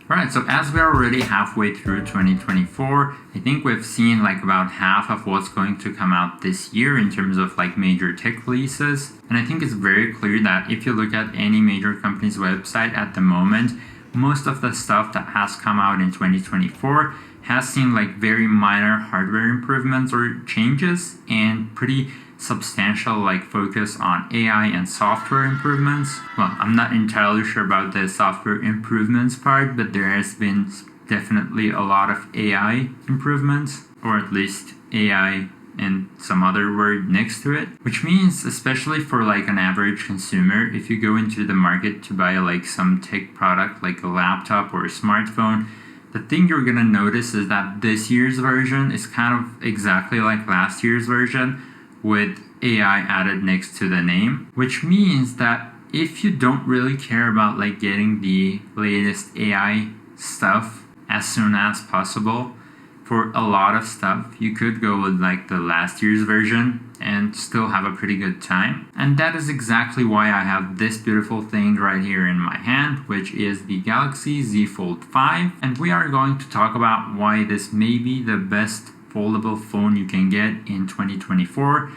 Alright, so as we're already halfway through 2024, I think we've seen like about half of what's going to come out this year in terms of like major tech releases. And I think it's very clear that if you look at any major company's website at the moment, most of the stuff that has come out in 2024 has seen like very minor hardware improvements or changes and pretty substantial like focus on AI and software improvements. Well, I'm not entirely sure about the software improvements part, but there has been definitely a lot of AI improvements, or at least AI and some other word next to it, which means especially for like an average consumer, if you go into the market to buy like some tech product like a laptop or a smartphone, the thing you're gonna notice is that this year's version is kind of exactly like last year's version, with AI added next to the name, which means that if you don't really care about like getting the latest AI stuff as soon as possible, for a lot of stuff you could go with like the last year's version and still have a pretty good time. And that is exactly why I have this beautiful thing right here in my hand, which is the Galaxy Z Fold 5, and we are going to talk about why this may be the best foldable phone you can get in 2024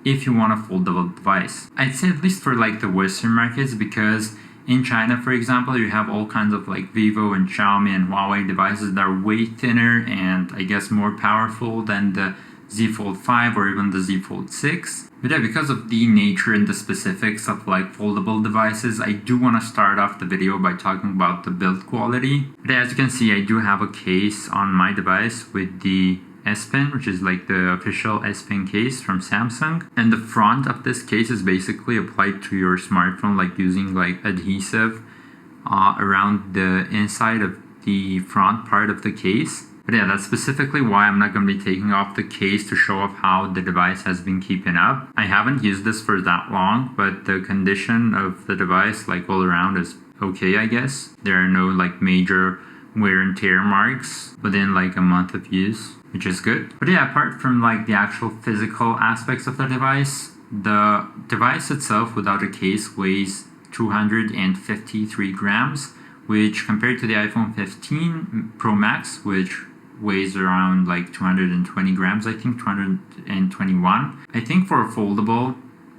if you want a foldable device. I'd say at least for like the Western markets, because in China, for example, you have all kinds of like Vivo and Xiaomi and Huawei devices that are way thinner and I guess more powerful than the Z Fold 5 or even the Z Fold 6. But yeah, because of the nature and the specifics of like foldable devices, I do want to start off the video by talking about the build quality. But as you can see, I do have a case on my device with the S Pen, which is like the official S Pen case from Samsung. And the front of this case is basically applied to your smartphone, like using like adhesive around the inside of the front part of the case. But yeah, that's specifically why I'm not going to be taking off the case to show off how the device has been keeping up. I haven't used this for that long, but the condition of the device like all around is okay, I guess. There are no like major wear and tear marks within like a month of use, which is good. But yeah, apart from like the actual physical aspects of the device itself without a case weighs 253 grams, which compared to the iPhone 15 Pro Max, which weighs around like 220 grams, I think 221. I think for a foldable,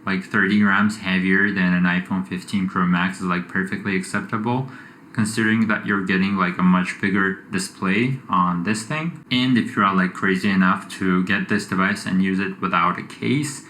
like 30 grams heavier than an iPhone 15 Pro Max is like perfectly acceptable, considering that you're getting like a much bigger display on this thing. And if you're like crazy enough to get this device and use it without a case,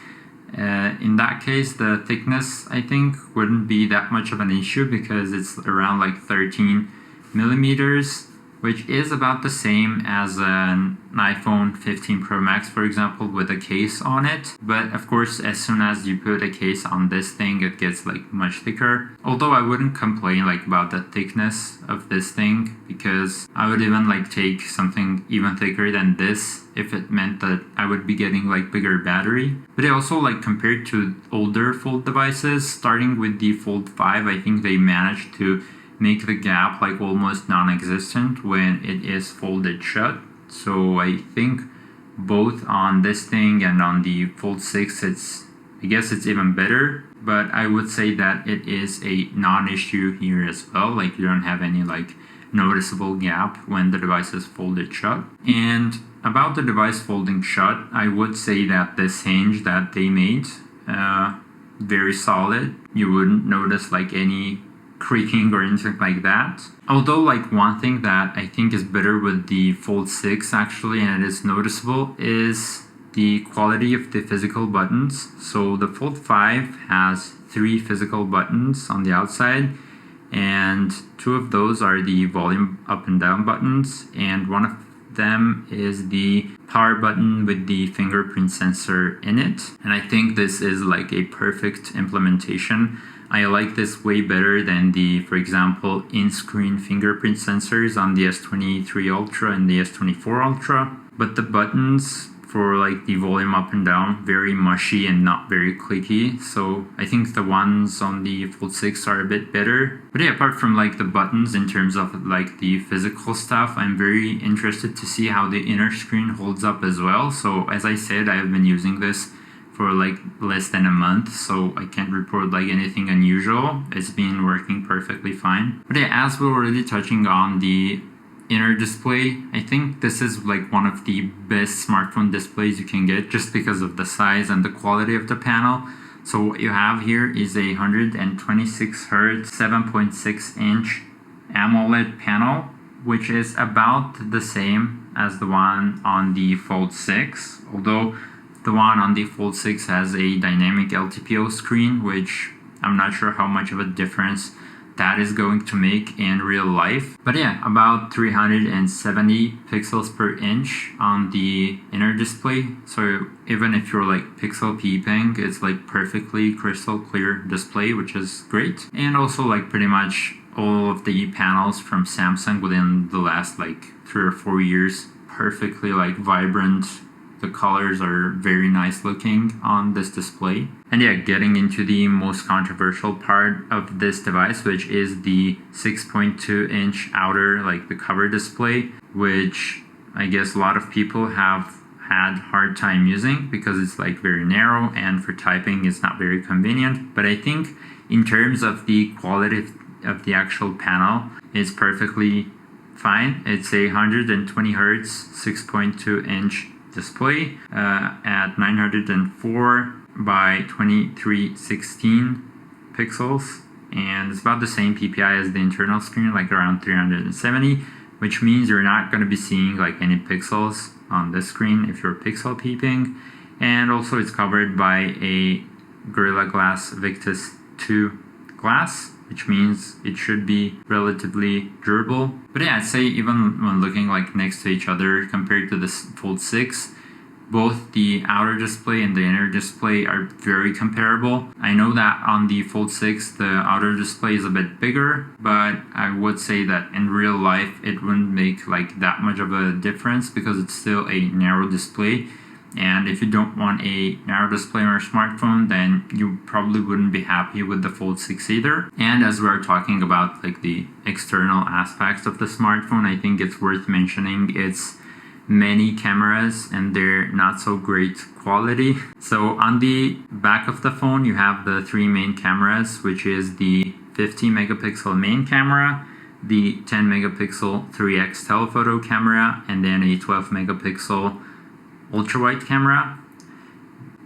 in that case the thickness I think wouldn't be that much of an issue, because it's around like 13 millimeters, which is about the same as an iPhone 15 Pro Max, for example, with a case on it. But of course, as soon as you put a case on this thing, it gets like much thicker. Although I wouldn't complain like about the thickness of this thing, because I would even like take something even thicker than this if it meant that I would be getting like bigger battery. But also like compared to older Fold devices, starting with the Fold 5, I think they managed to make the gap like almost non-existent when it is folded shut. So I think both on this thing and on the Fold 6, I guess it's even better, but I would say that it is a non-issue here as well. Like you don't have any like noticeable gap when the device is folded shut. And about the device folding shut, I would say that this hinge that they made, very solid. You wouldn't notice like any creaking or anything like that. Although like one thing that I think is better with the Fold 6 actually, and it is noticeable, is the quality of the physical buttons. So the Fold 5 has 3 physical buttons on the outside, and 2 of those are the volume up and down buttons, and one of them is the power button with the fingerprint sensor in it. And I think this is like a perfect implementation. I like this way better than the, for example, in-screen fingerprint sensors on the S23 Ultra and the S24 Ultra. But the buttons for like the volume up and down, very mushy and not very clicky. So I think the ones on the Fold 6 are a bit better. But yeah, apart from like the buttons in terms of like the physical stuff, I'm very interested to see how the inner screen holds up as well. So as I said, I've been using this for like less than a month, so I can't report like anything unusual. It's been working perfectly fine. But yeah, as we're already touching on the inner display, I think this is like one of the best smartphone displays you can get just because of the size and the quality of the panel. So what you have here is a 126 Hz 7.6 inch AMOLED panel, which is about the same as the one on the Fold 6, although the one on the Fold 6 has a dynamic LTPO screen, which I'm not sure how much of a difference that is going to make in real life. But yeah, about 370 pixels per inch on the inner display. So even if you're like pixel peeping, it's like perfectly crystal clear display, which is great. And also like pretty much all of the panels from Samsung within the last like 3 or 4 years, perfectly like vibrant. The colors are very nice looking on this display. And yeah, getting into the most controversial part of this device, which is the 6.2 inch outer, like the cover display, which I guess a lot of people have had hard time using because it's like very narrow and for typing it's not very convenient. But I think in terms of the quality of the actual panel, it's perfectly fine. It's a 120 Hz 6.2 inch display at 904 by 2316 pixels, and it's about the same PPI as the internal screen, like around 370, which means you're not going to be seeing like any pixels on this screen if you're pixel peeping. And also it's covered by a Gorilla Glass Victus 2 glass, which means it should be relatively durable. But yeah, I'd say even when looking like next to each other compared to the Fold 6, both the outer display and the inner display are very comparable. I know that on the Fold 6, the outer display is a bit bigger, but I would say that in real life, it wouldn't make like that much of a difference because it's still a narrow display. And if you don't want a narrow display on your smartphone, then you probably wouldn't be happy with the Fold 6 either. And as we're talking about like the external aspects of the smartphone, I think it's worth mentioning its many cameras and their not so great quality. So on the back of the phone, you have the 3 main cameras, which is the 50 megapixel main camera, the 10 megapixel 3x telephoto camera, and then a 12 megapixel ultra-wide camera.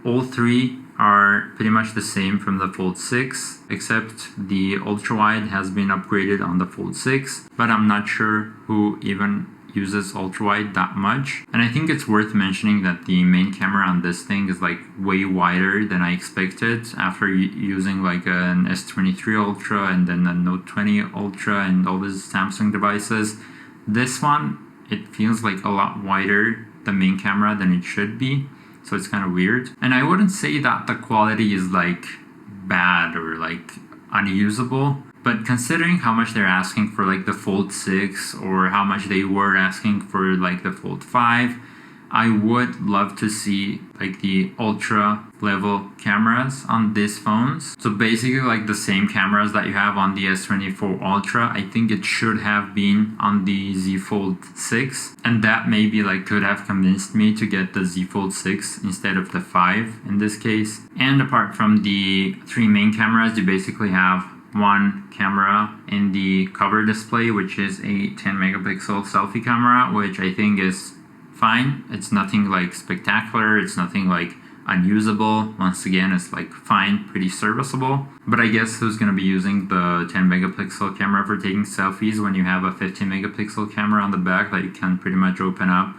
All 3 are pretty much the same from the Fold 6, except the ultra-wide has been upgraded on the Fold 6, but I'm not sure who even uses ultra-wide that much. And I think it's worth mentioning that the main camera on this thing is like way wider than I expected after using like an S23 Ultra and then a Note 20 Ultra and all these Samsung devices. This one, it feels like a lot wider, the main camera, than it should be, so it's kind of weird. And I wouldn't say that the quality is like bad or like unusable, but considering how much they're asking for like the Fold 6 or how much they were asking for like the Fold 5, I would love to see like the ultra level cameras on these phones. So basically like the same cameras that you have on the S24 Ultra, I think it should have been on the Z Fold 6, and that maybe like could have convinced me to get the Z Fold 6 instead of the 5 in this case. And apart from the 3 main cameras, you basically have one camera in the cover display, which is a 10 megapixel selfie camera, which I think is fine. It's nothing like spectacular, it's nothing like unusable. Once again, it's like fine, pretty serviceable. But I guess who's going to be using the 10 megapixel camera for taking selfies when you have a 15 megapixel camera on the back that you can pretty much open up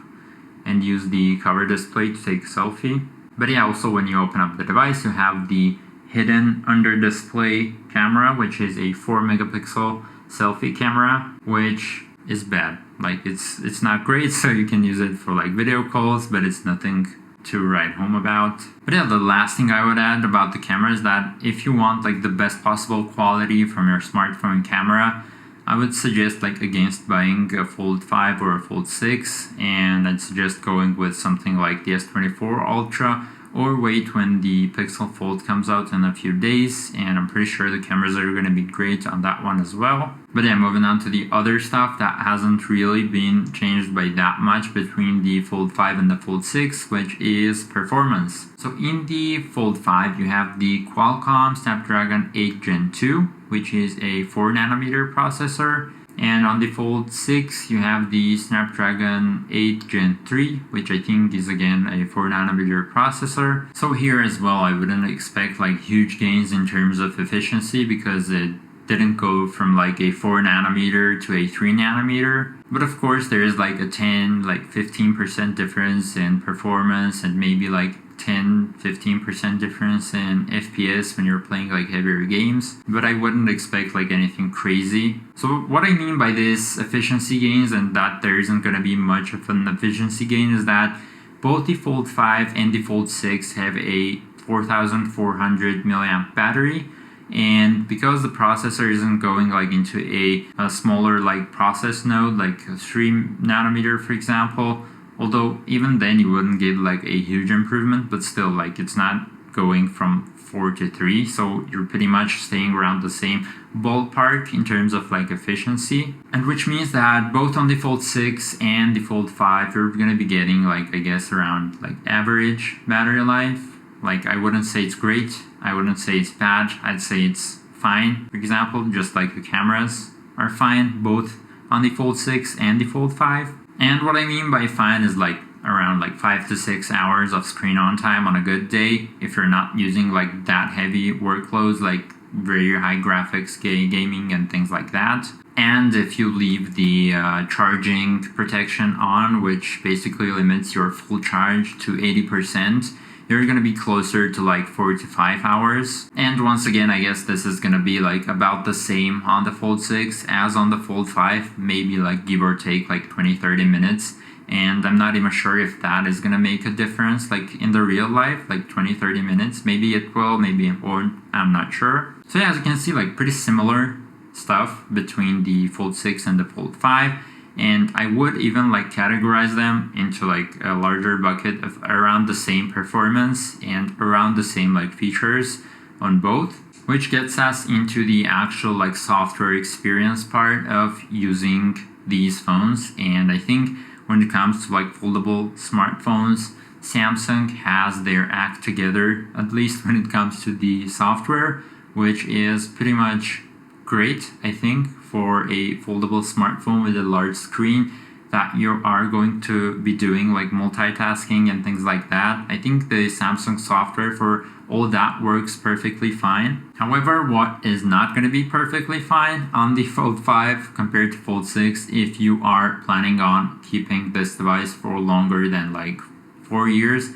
and use the cover display to take a selfie. But yeah, also when you open up the device, you have the hidden under display camera, which is a 4 megapixel selfie camera, which is bad. Like it's not great, so you can use it for like video calls, but it's nothing to write home about. But yeah, the last thing I would add about the camera is that if you want like the best possible quality from your smartphone camera, I would suggest like against buying a Fold 5 or a Fold 6, and I'd suggest going with something like the S24 Ultra or wait when the Pixel Fold comes out in a few days, and I'm pretty sure the cameras are going to be great on that one as well. But yeah, moving on to the other stuff that hasn't really been changed by that much between the Fold 5 and the Fold 6, which is performance. So in the Fold 5, you have the Qualcomm Snapdragon 8 Gen 2, which is a 4nm processor. And on the Fold 6, you have the Snapdragon 8 Gen 3, which I think is again a 4nm processor. So here as well, I wouldn't expect like huge gains in terms of efficiency because it didn't go from like a 4nm to a 3nm. But of course, there is like a 15% difference in performance and maybe like 10-15% difference in FPS when you're playing like heavier games, but I wouldn't expect like anything crazy. So what I mean by this efficiency gains and that there isn't going to be much of an efficiency gain is that both the Fold 5 and the Fold 6 have a 4400 milliamp battery, and because the processor isn't going like into a smaller like process node like a 3nm for example, although even then you wouldn't get like a huge improvement, but still like it's not going from 4 to 3, so you're pretty much staying around the same ballpark in terms of like efficiency. And which means that both on the Fold 6 and the Fold 5 you're gonna be getting like I guess around like average battery life. Like I wouldn't say it's great, I wouldn't say it's bad, I'd say it's fine. For example, just like the cameras are fine both on the Fold 6 and the Fold 5. And what I mean by fine is like around like 5 to 6 hours of screen on time on a good day if you're not using like that heavy workloads like very high graphics gaming and things like that. And if you leave the charging protection on, which basically limits your full charge to 80%, you're going to be closer to like 4 to 5 hours. And once again, I guess this is going to be like about the same on the Fold 6 as on the Fold 5, maybe like give or take like 20-30 minutes. And I'm not even sure if that is going to make a difference like in the real life, like 20-30 minutes. Maybe it will, maybe it won't, I'm not sure. So yeah, as you can see, like pretty similar stuff between the Fold 6 and the Fold 5. And I would even like categorize them into like a larger bucket of around the same performance and around the same like features on both, which gets us into the actual like software experience part of using these phones. And I think when it comes to like foldable smartphones, Samsung has their act together, at least when it comes to the software, which is pretty much great, I think, for a foldable smartphone with a large screen that you are going to be doing like multitasking and things like that. I think the Samsung software for all that works perfectly fine. However, what is not going to be perfectly fine on the Fold 5 compared to Fold 6 if you are planning on keeping this device for longer than like 4 years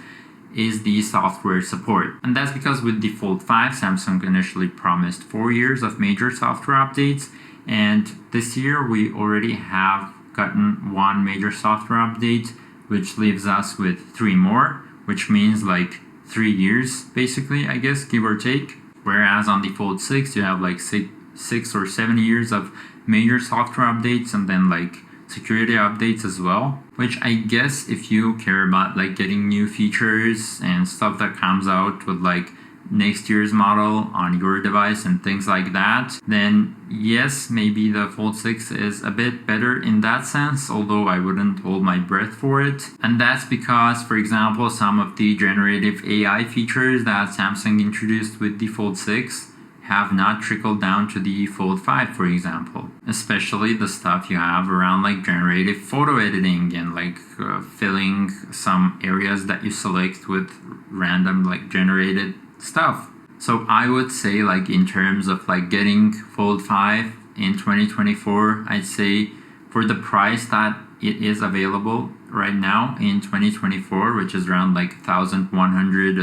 is the software support. And that's because with the Fold 5, Samsung initially promised 4 years of major software updates, and this year we already have gotten one major software update, which leaves us with 3 more, which means like 3 years basically, I guess, give or take. Whereas on the Fold 6 you have like 6 or 7 years of major software updates and then like security updates as well, which I guess if you care about like getting new features and stuff that comes out with like next year's model on your device and things like that, then yes, maybe the Fold 6 is a bit better in that sense, although I wouldn't hold my breath for it. And that's because, for example, some of the generative AI features that Samsung introduced with the Fold 6 have not trickled down to the Fold 5, for example. Especially the stuff you have around like generative photo editing and like filling some areas that you select with random like generated stuff. So I would say like in terms of like getting Fold 5 in 2024, I'd say for the price that it is available right now in 2024, which is around like $1,100,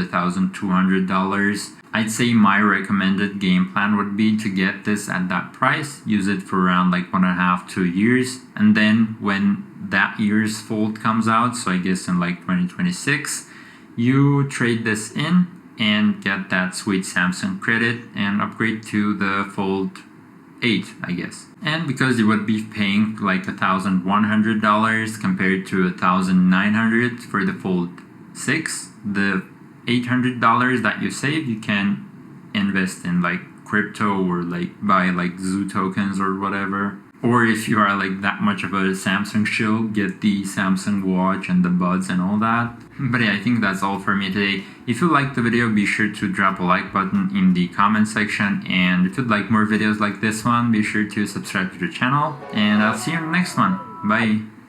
$1,200, I'd say my recommended game plan would be to get this at that price, use it for around like 1.5 to 2 years, and then when that year's Fold comes out, so I guess in like 2026, you trade this in and get that sweet Samsung credit and upgrade to the Fold 8, I guess. And because you would be paying like $1,100 compared to $1,900 for the Fold 6, the $800 that you save, you can invest in like crypto or like buy like zoo tokens or whatever. Or if you are like that much of a Samsung shill, get the Samsung watch and the buds and all that. But yeah, I think that's all for me today. If you liked the video, be sure to drop a like button in the comment section. And if you'd like more videos like this one, be sure to subscribe to the channel. And I'll see you in the next one. Bye!